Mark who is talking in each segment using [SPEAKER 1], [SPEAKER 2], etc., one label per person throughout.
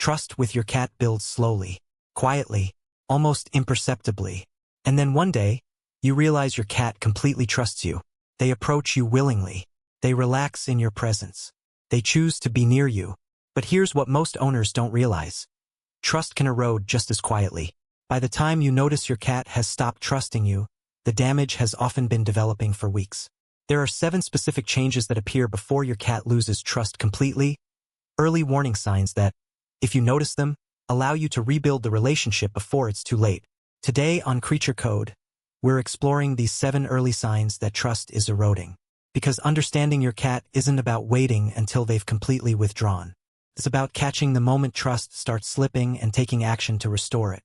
[SPEAKER 1] Trust with your cat builds slowly, quietly, almost imperceptibly. And then one day, you realize your cat completely trusts you. They approach you willingly. They relax in your presence. They choose to be near you. But here's what most owners don't realize. Trust can erode just as quietly. By the time you notice your cat has stopped trusting you, the damage has often been developing for weeks. There are 7 specific changes that appear before your cat loses trust completely. Early warning signs that, if you notice them, allow you to rebuild the relationship before it's too late. Today on CreatureCode, we're exploring these 7 early signs that trust is eroding. Because understanding your cat isn't about waiting until they've completely withdrawn. It's about catching the moment trust starts slipping and taking action to restore it.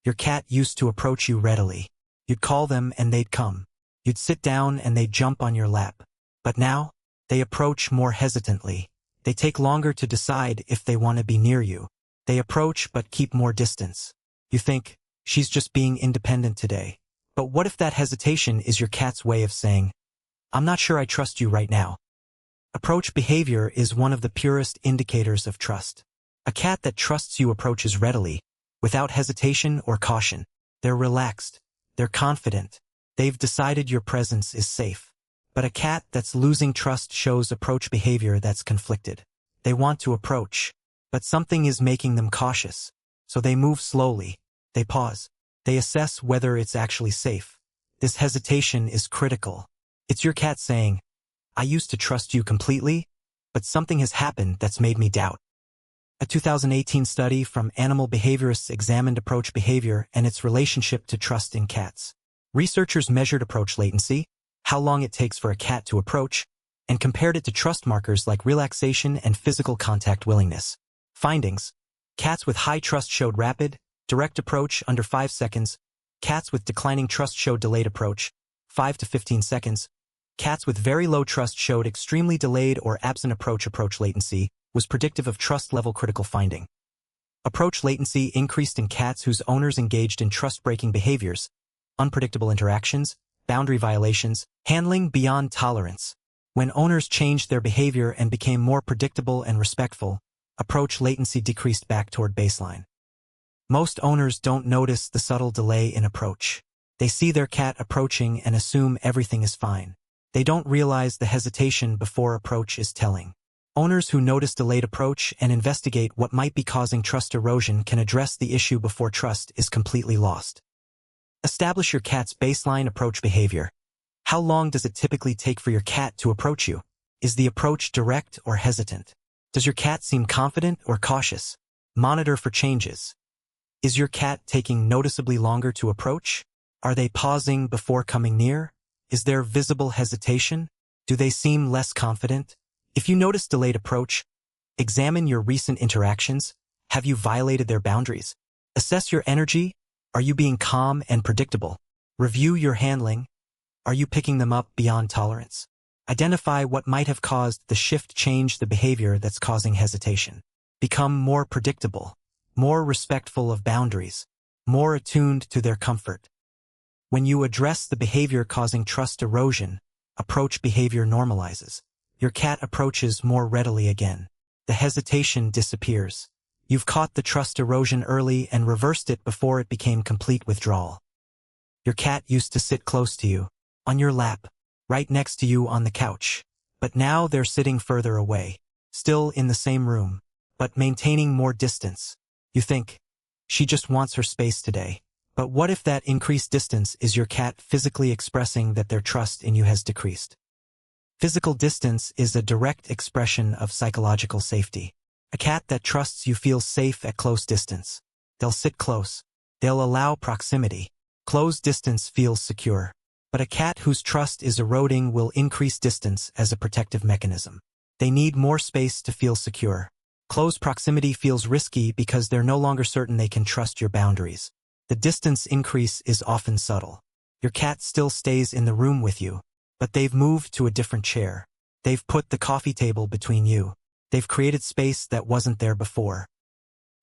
[SPEAKER 1] Your cat used to approach you readily. You'd call them and they'd come. You'd sit down and they'd jump on your lap. But now, they approach more hesitantly. They take longer to decide if they want to be near you. They approach but keep more distance. You think, she's just being independent today. But what if that hesitation is your cat's way of saying, I'm not sure I trust you right now? Approach behavior is one of the purest indicators of trust. A cat that trusts you approaches readily, without hesitation or caution. They're relaxed. They're confident. They've decided your presence is safe. But a cat that's losing trust shows approach behavior that's conflicted. They want to approach, but something is making them cautious. So they move slowly. They pause. They assess whether it's actually safe. This hesitation is critical. It's your cat saying, I used to trust you completely, but something has happened that's made me doubt. A 2018 study from animal behaviorists examined approach behavior and its relationship to trust in cats. Researchers measured approach latency, how long it takes for a cat to approach, and compared it to trust markers like relaxation and physical contact willingness. Findings: cats with high trust showed rapid, direct approach under 5 seconds. Cats with declining trust showed delayed approach, 5 to 15 seconds. Cats with very low trust showed extremely delayed or absent approach. Approach latency was predictive of trust level. Critical finding: approach latency increased in cats whose owners engaged in trust-breaking behaviors, unpredictable interactions, boundary violations, handling beyond tolerance. When owners changed their behavior and became more predictable and respectful, approach latency decreased back toward baseline. Most owners don't notice the subtle delay in approach. They see their cat approaching and assume everything is fine. They don't realize the hesitation before approach is telling. Owners who notice delayed approach and investigate what might be causing trust erosion can address the issue before trust is completely lost. Establish your cat's baseline approach behavior. How long does it typically take for your cat to approach you? Is the approach direct or hesitant? Does your cat seem confident or cautious? Monitor for changes. Is your cat taking noticeably longer to approach? Are they pausing before coming near? Is there visible hesitation? Do they seem less confident? If you notice delayed approach, examine your recent interactions. Have you violated their boundaries? Assess your energy. Are you being calm and predictable? Review your handling. Are you picking them up beyond tolerance? Identify what might have caused the shift. Change the behavior that's causing hesitation. Become more predictable, more respectful of boundaries, more attuned to their comfort. When you address the behavior causing trust erosion, approach behavior normalizes. Your cat approaches more readily again. The hesitation disappears. You've caught the trust erosion early and reversed it before it became complete withdrawal. Your cat used to sit close to you, on your lap, right next to you on the couch. But now they're sitting further away, still in the same room, but maintaining more distance. You think, she just wants her space today. But what if that increased distance is your cat physically expressing that their trust in you has decreased? Physical distance is a direct expression of psychological safety. A cat that trusts you feels safe at close distance. They'll sit close. They'll allow proximity. Close distance feels secure. But a cat whose trust is eroding will increase distance as a protective mechanism. They need more space to feel secure. Close proximity feels risky because they're no longer certain they can trust your boundaries. The distance increase is often subtle. Your cat still stays in the room with you, but they've moved to a different chair. They've put the coffee table between you. They've created space that wasn't there before.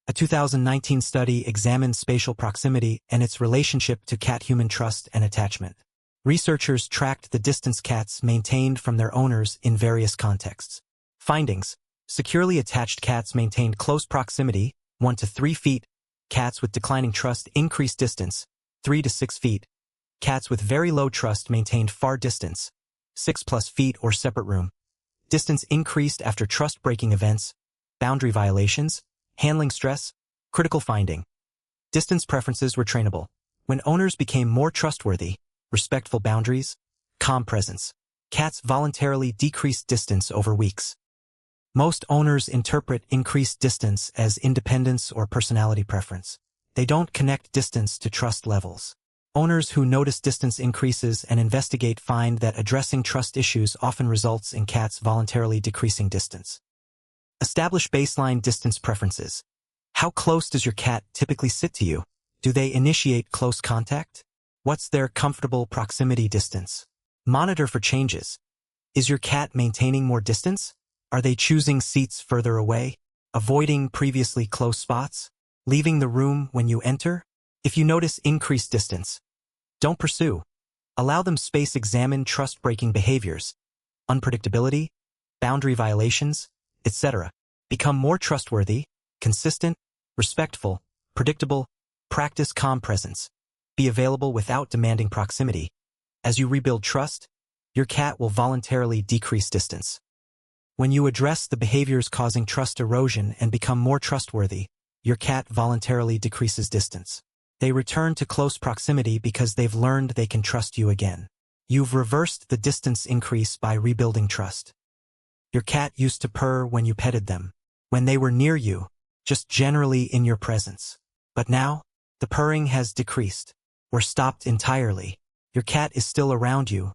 [SPEAKER 1] A 2019 study examined spatial proximity and its relationship to cat-human trust and attachment. Researchers tracked the distance cats maintained from their owners in various contexts. Findings: Securely attached cats maintained close proximity, 1 to 3 feet. Cats with declining trust increased distance, 3 to 6 feet. Cats with very low trust maintained far distance, 6+ feet or separate room. Distance increased after trust-breaking events, boundary violations, handling stress, critical finding. Distance preferences were trainable. When owners became more trustworthy, respectful boundaries, calm presence, cats voluntarily decreased distance over weeks. Most owners interpret increased distance as independence or personality preference. They don't connect distance to trust levels. Owners who notice distance increases and investigate find that addressing trust issues often results in cats voluntarily decreasing distance. Establish baseline distance preferences. How close does your cat typically sit to you? Do they initiate close contact? What's their comfortable proximity distance? Monitor for changes. Is your cat maintaining more distance? Are they choosing seats further away? Avoiding previously close spots? Leaving the room when you enter? If you notice increased distance, don't pursue. Allow them space. Examine trust-breaking behaviors, unpredictability, boundary violations, etc. Become more trustworthy, consistent, respectful, predictable. Practice calm presence. Be available without demanding proximity. As you rebuild trust, your cat will voluntarily decrease distance. When you address the behaviors causing trust erosion and become more trustworthy, your cat voluntarily decreases distance. They return to close proximity because they've learned they can trust you again. You've reversed the distance increase by rebuilding trust. Your cat used to purr when you petted them, when they were near you, just generally in your presence. But now, the purring has decreased, or stopped entirely. Your cat is still around you,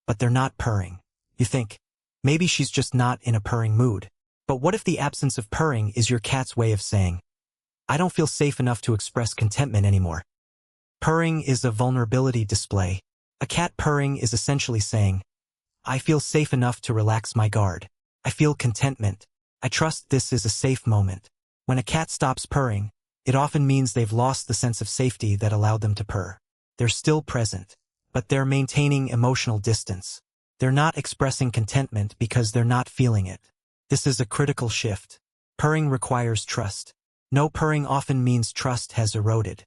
[SPEAKER 1] but they're not purring. You think, maybe she's just not in a purring mood. But what if the absence of purring is your cat's way of saying, I don't feel safe enough to express contentment anymore? Purring is a vulnerability display. A cat purring is essentially saying, I feel safe enough to relax my guard. I feel contentment. I trust this is a safe moment. When a cat stops purring, it often means they've lost the sense of safety that allowed them to purr. They're still present, but they're maintaining emotional distance. They're not expressing contentment because they're not feeling it. This is a critical shift. Purring requires trust. No purring often means trust has eroded.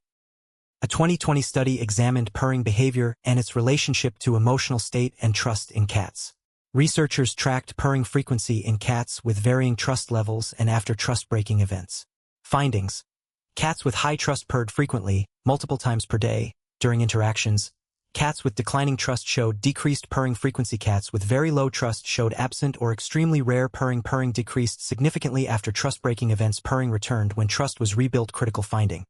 [SPEAKER 1] A 2020 study examined purring behavior and its relationship to emotional state and trust in cats. Researchers tracked purring frequency in cats with varying trust levels and after trust-breaking events. Findings: cats with high trust purred frequently, multiple times per day, during interactions. Cats with declining trust showed decreased purring frequency. Cats with very low trust showed absent or extremely rare purring. Purring decreased significantly after trust-breaking events. Purring returned when trust was rebuilt. Critical finding: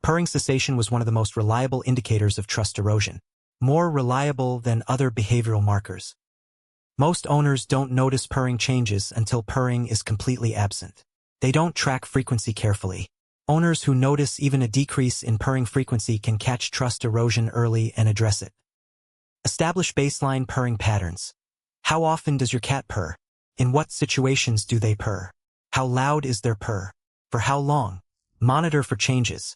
[SPEAKER 1] purring cessation was one of the most reliable indicators of trust erosion, more reliable than other behavioral markers. Most owners don't notice purring changes until purring is completely absent. They don't track frequency carefully. Owners who notice even a decrease in purring frequency can catch trust erosion early and address it. Establish baseline purring patterns. How often does your cat purr? In what situations do they purr? How loud is their purr? For how long? Monitor for changes.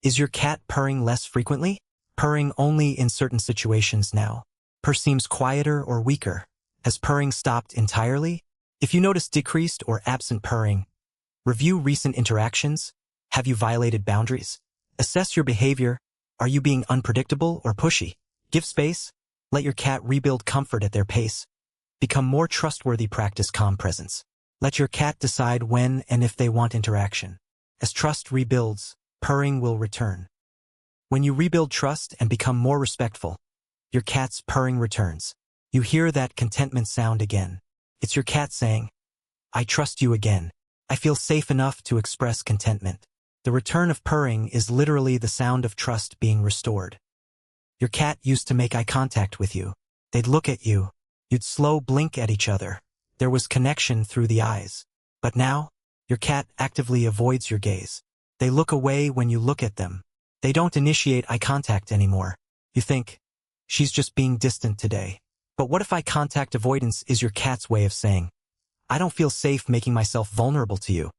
[SPEAKER 1] Is your cat purring less frequently? Purring only in certain situations now? Purr seems quieter or weaker. Has purring stopped entirely? If you notice decreased or absent purring, review recent interactions. Have you violated boundaries? Assess your behavior. Are you being unpredictable or pushy? Give space. Let your cat rebuild comfort at their pace. Become more trustworthy. Practice calm presence. Let your cat decide when and if they want interaction. As trust rebuilds, purring will return. When you rebuild trust and become more respectful, your cat's purring returns. You hear that contentment sound again. It's your cat saying, I trust you again. I feel safe enough to express contentment. The return of purring is literally the sound of trust being restored. Your cat used to make eye contact with you. They'd look at you. You'd slow blink at each other. There was connection through the eyes. But now, your cat actively avoids your gaze. They look away when you look at them. They don't initiate eye contact anymore. You think, she's just being distant today. But what if eye contact avoidance is your cat's way of saying, I don't feel safe making myself vulnerable to you?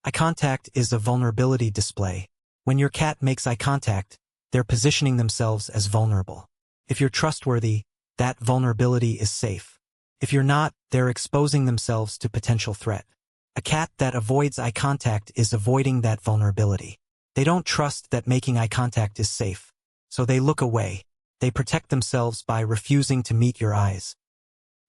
[SPEAKER 1] Eye contact is a vulnerability display. When your cat makes eye contact, they're positioning themselves as vulnerable. If you're trustworthy, that vulnerability is safe. If you're not, they're exposing themselves to potential threat. A cat that avoids eye contact is avoiding that vulnerability. They don't trust that making eye contact is safe, so they look away. They protect themselves by refusing to meet your eyes.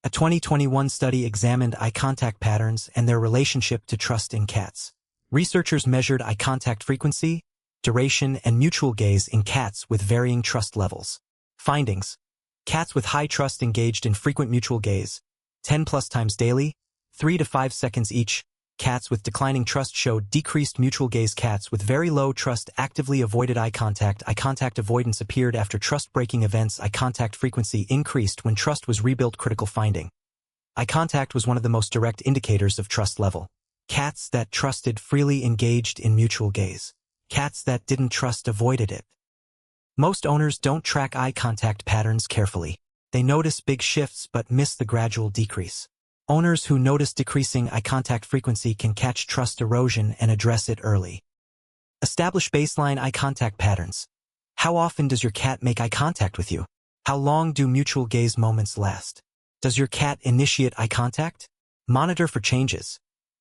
[SPEAKER 1] A 2021 study examined eye contact patterns and their relationship to trust in cats. Researchers measured eye contact frequency, duration, and mutual gaze in cats with varying trust levels. Findings: cats with high trust engaged in frequent mutual gaze, 10+ times daily, 3 to 5 seconds each. Cats with declining trust showed decreased mutual gaze. Cats with very low trust actively avoided eye contact. Eye contact avoidance appeared after trust-breaking events. Eye contact frequency increased when trust was rebuilt. Critical finding: eye contact was one of the most direct indicators of trust level. Cats that trusted freely engaged in mutual gaze. Cats that didn't trust avoided it. Most owners don't track eye contact patterns carefully. They notice big shifts but miss the gradual decrease. Owners who notice decreasing eye contact frequency can catch trust erosion and address it early. Establish baseline eye contact patterns. How often does your cat make eye contact with you? How long do mutual gaze moments last? Does your cat initiate eye contact? Monitor for changes.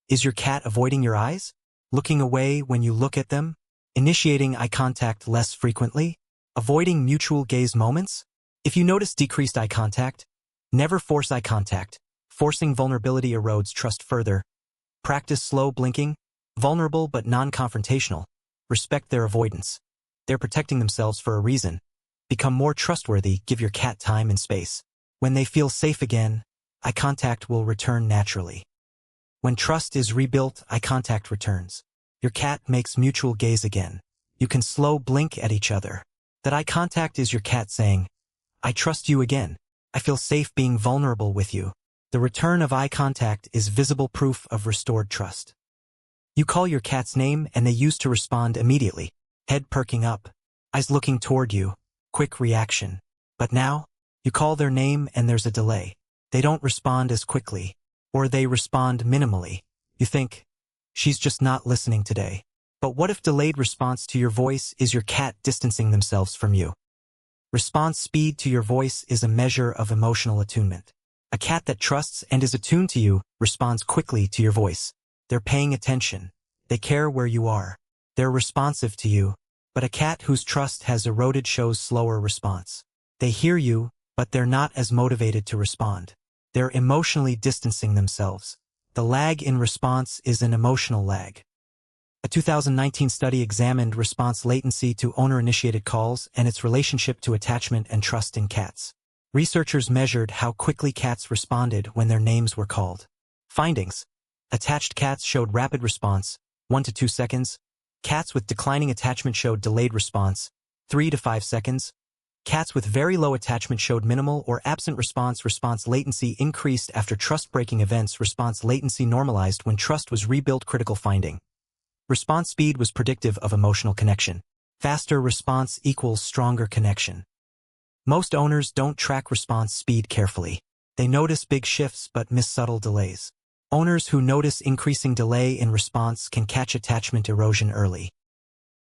[SPEAKER 1] Is your cat avoiding your eyes? Looking away when you look at them? Initiating eye contact less frequently? Avoiding mutual gaze moments? If you notice decreased eye contact, never force eye contact. Forcing vulnerability erodes trust further. Practice slow blinking, vulnerable but non-confrontational. Respect their avoidance. They're protecting themselves for a reason. Become more trustworthy. Give your cat time and space. When they feel safe again, eye contact will return naturally. When trust is rebuilt, eye contact returns. Your cat makes mutual gaze again. You can slow blink at each other. That eye contact is your cat saying, "I trust you again. I feel safe being vulnerable with you." The return of eye contact is visible proof of restored trust. You call your cat's name and they used to respond immediately. Head perking up, eyes looking toward you, quick reaction. But now, you call their name and there's a delay. They don't respond as quickly, or they respond minimally. You think, she's just not listening today. But what if delayed response to your voice is your cat distancing themselves from you? Response speed to your voice is a measure of emotional attunement. A cat that trusts and is attuned to you responds quickly to your voice. They're paying attention. They care where you are. They're responsive to you. But a cat whose trust has eroded shows slower response. They hear you, but they're not as motivated to respond. They're emotionally distancing themselves. The lag in response is an emotional lag. A 2019 study examined response latency to owner-initiated calls and its relationship to attachment and trust in cats. Researchers measured how quickly cats responded when their names were called. Findings: attached cats showed rapid response, 1 to 2 seconds. Cats with declining attachment showed delayed response, 3 to 5 seconds. Cats with very low attachment showed minimal or absent response. Response latency increased after trust-breaking events. Response latency normalized when trust was rebuilt. Critical finding: response speed was predictive of emotional connection. Faster response equals stronger connection. Most owners don't track response speed carefully. They notice big shifts but miss subtle delays. Owners who notice increasing delay in response can catch attachment erosion early.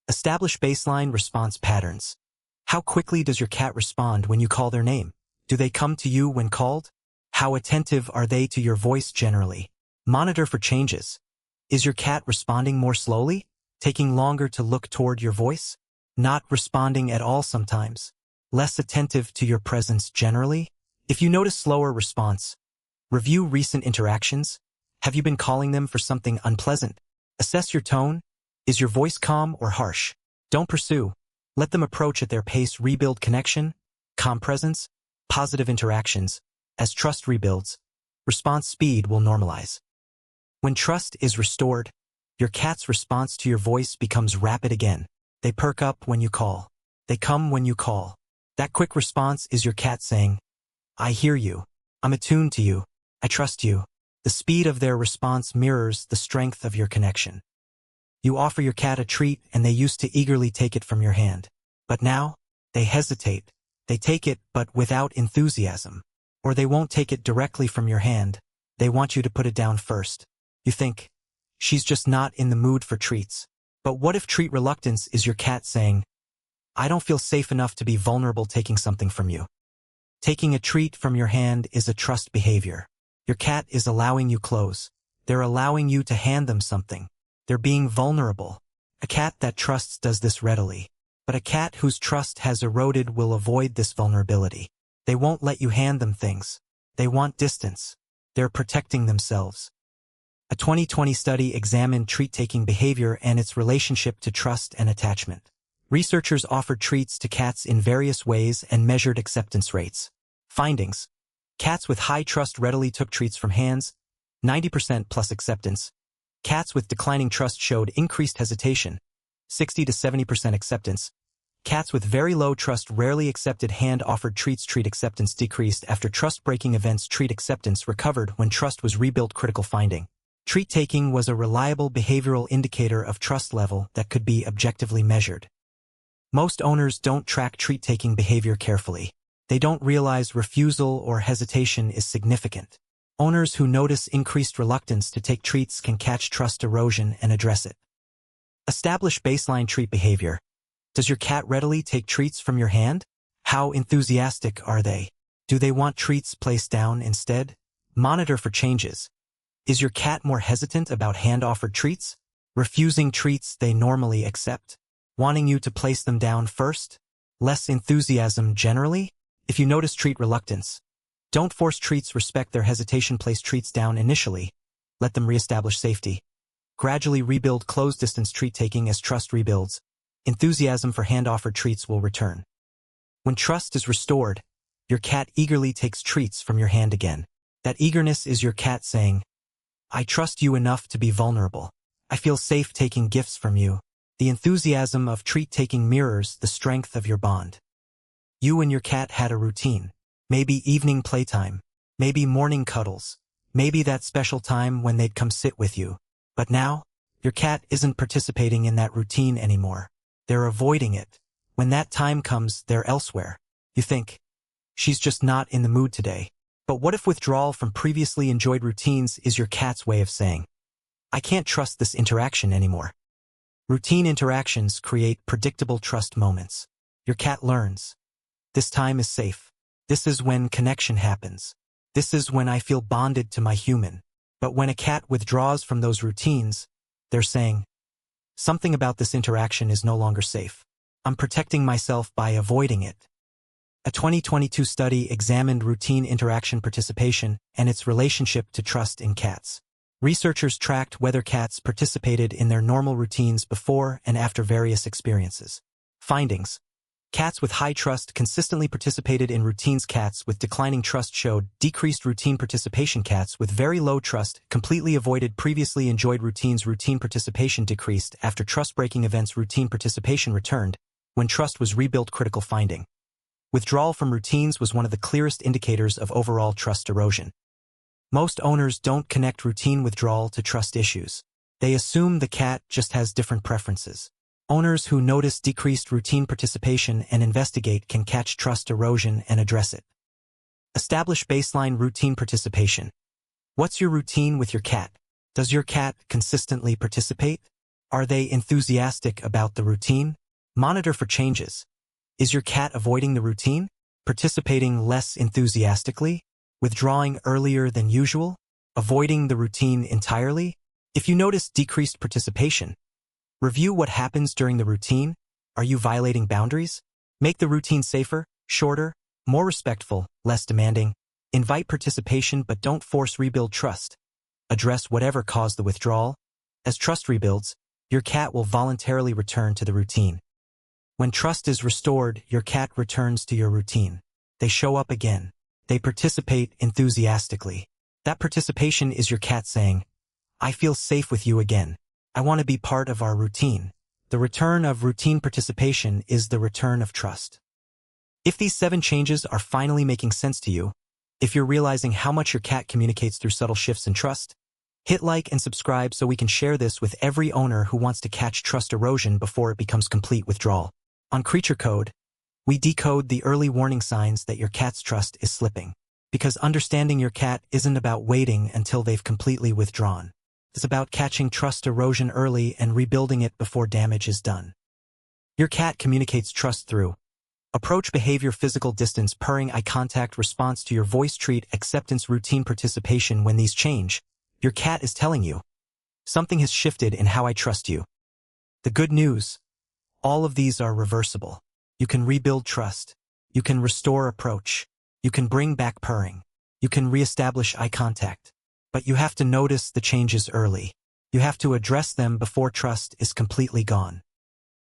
[SPEAKER 1] Establish baseline response patterns. How quickly does your cat respond when you call their name? Do they come to you when called? How attentive are they to your voice generally? Monitor for changes. Is your cat responding more slowly? Taking longer to look toward your voice? Not responding at all sometimes? Less attentive to your presence generally? If you notice slower response, review recent interactions. Have you been calling them for something unpleasant? Assess your tone. Is your voice calm or harsh? Don't pursue. Let them approach at their pace. Rebuild connection, calm presence, positive interactions. As trust rebuilds, response speed will normalize. When trust is restored, your cat's response to your voice becomes rapid again. They perk up when you call. They come when you call. That quick response is your cat saying, "I hear you. I'm attuned to you. I trust you." The speed of their response mirrors the strength of your connection. You offer your cat a treat and they used to eagerly take it from your hand. But now, they hesitate. They take it but without enthusiasm. Or they won't take it directly from your hand. They want you to put it down first. You think, she's just not in the mood for treats. But what if treat reluctance is your cat saying, "I don't feel safe enough to be vulnerable taking something from you"? Taking a treat from your hand is a trust behavior. Your cat is allowing you close. They're allowing you to hand them something. They're being vulnerable. A cat that trusts does this readily. But a cat whose trust has eroded will avoid this vulnerability. They won't let you hand them things. They want distance. They're protecting themselves. A 2020 study examined treat-taking behavior and its relationship to trust and attachment. Researchers offered treats to cats in various ways and measured acceptance rates. Findings: cats with high trust readily took treats from hands, 90% plus acceptance. Cats with declining trust showed increased hesitation, 60 to 70% acceptance. Cats with very low trust rarely accepted hand-offered treats. Treat acceptance decreased after trust-breaking events. Treat acceptance recovered when trust was rebuilt. Critical finding: treat-taking was a reliable behavioral indicator of trust level that could be objectively measured. Most owners don't track treat-taking behavior carefully. They don't realize refusal or hesitation is significant. Owners who notice increased reluctance to take treats can catch trust erosion and address it. Establish baseline treat behavior. Does your cat readily take treats from your hand? How enthusiastic are they? Do they want treats placed down instead? Monitor for changes. Is your cat more hesitant about hand-offered treats? Refusing treats they normally accept? Wanting you to place them down first? Less enthusiasm generally? If you notice treat reluctance, don't force treats. Respect their hesitation. Place treats down initially. Let them reestablish safety. Gradually rebuild close-distance treat-taking. As trust rebuilds, enthusiasm for hand-offered treats will return. When trust is restored, your cat eagerly takes treats from your hand again. That eagerness is your cat saying, "I trust you enough to be vulnerable. I feel safe taking gifts from you." The enthusiasm of treat-taking mirrors the strength of your bond. You and your cat had a routine. Maybe evening playtime. Maybe morning cuddles. Maybe that special time when they'd come sit with you. But now, your cat isn't participating in that routine anymore. They're avoiding it. When that time comes, they're elsewhere. You think, she's just not in the mood today. But what if withdrawal from previously enjoyed routines is your cat's way of saying, "I can't trust this interaction anymore"? Routine interactions create predictable trust moments. Your cat learns. This time is safe. This is when connection happens. This is when I feel bonded to my human. But when a cat withdraws from those routines, they're saying, something about this interaction is no longer safe. I'm protecting myself by avoiding it. A 2022 study examined routine interaction participation and its relationship to trust in cats. Researchers tracked whether cats participated in their normal routines before and after various experiences. Findings: cats with high trust consistently participated in routines. Cats with declining trust showed decreased routine participation. Cats with very low trust completely avoided previously enjoyed routines. Routine participation decreased after trust-breaking events. Routine participation returned when trust was rebuilt. Critical finding: withdrawal from routines was one of the clearest indicators of overall trust erosion. Most owners don't connect routine withdrawal to trust issues. They assume the cat just has different preferences. Owners who notice decreased routine participation and investigate can catch trust erosion and address it. Establish baseline routine participation. What's your routine with your cat? Does your cat consistently participate? Are they enthusiastic about the routine? Monitor for changes. Is your cat avoiding the routine? Participating less enthusiastically? Withdrawing earlier than usual? Avoiding the routine entirely? If you notice decreased participation, review what happens during the routine. Are you violating boundaries? Make the routine safer, shorter, more respectful, less demanding. Invite participation but don't force. Rebuild trust. Address whatever caused the withdrawal. As trust rebuilds, your cat will voluntarily return to the routine. When trust is restored, your cat returns to your routine. They show up again. They participate enthusiastically. That participation is your cat saying, "I feel safe with you again. I want to be part of our routine." The return of routine participation is the return of trust. If these 7 changes are finally making sense to you, if you're realizing how much your cat communicates through subtle shifts in trust, hit like and subscribe so we can share this with every owner who wants to catch trust erosion before it becomes complete withdrawal. On CreatureCode, we decode the early warning signs that your cat's trust is slipping. Because understanding your cat isn't about waiting until they've completely withdrawn. It's about catching trust erosion early and rebuilding it before damage is done. Your cat communicates trust through Approach behavior physical distance purring eye contact response to your voice treat acceptance routine participation when these change. Your cat is telling you. Something has shifted in how I trust you. The good news. All of these are reversible. You can rebuild trust. You can restore approach. You can bring back purring. You can reestablish eye contact. But you have to notice the changes early. You have to address them before trust is completely gone.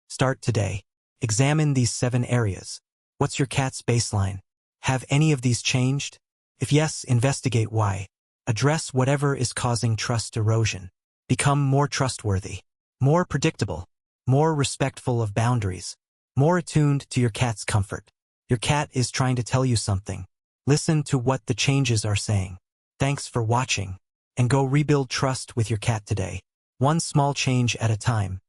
[SPEAKER 1] Start today. Examine these 7 areas. What's your cat's baseline? Have any of these changed? If yes, investigate why. Address whatever is causing trust erosion. Become more trustworthy, more predictable, more respectful of boundaries, more attuned to your cat's comfort. Your cat is trying to tell you something. Listen to what the changes are saying. Thanks for watching, and go rebuild trust with your cat today. One small change at a time.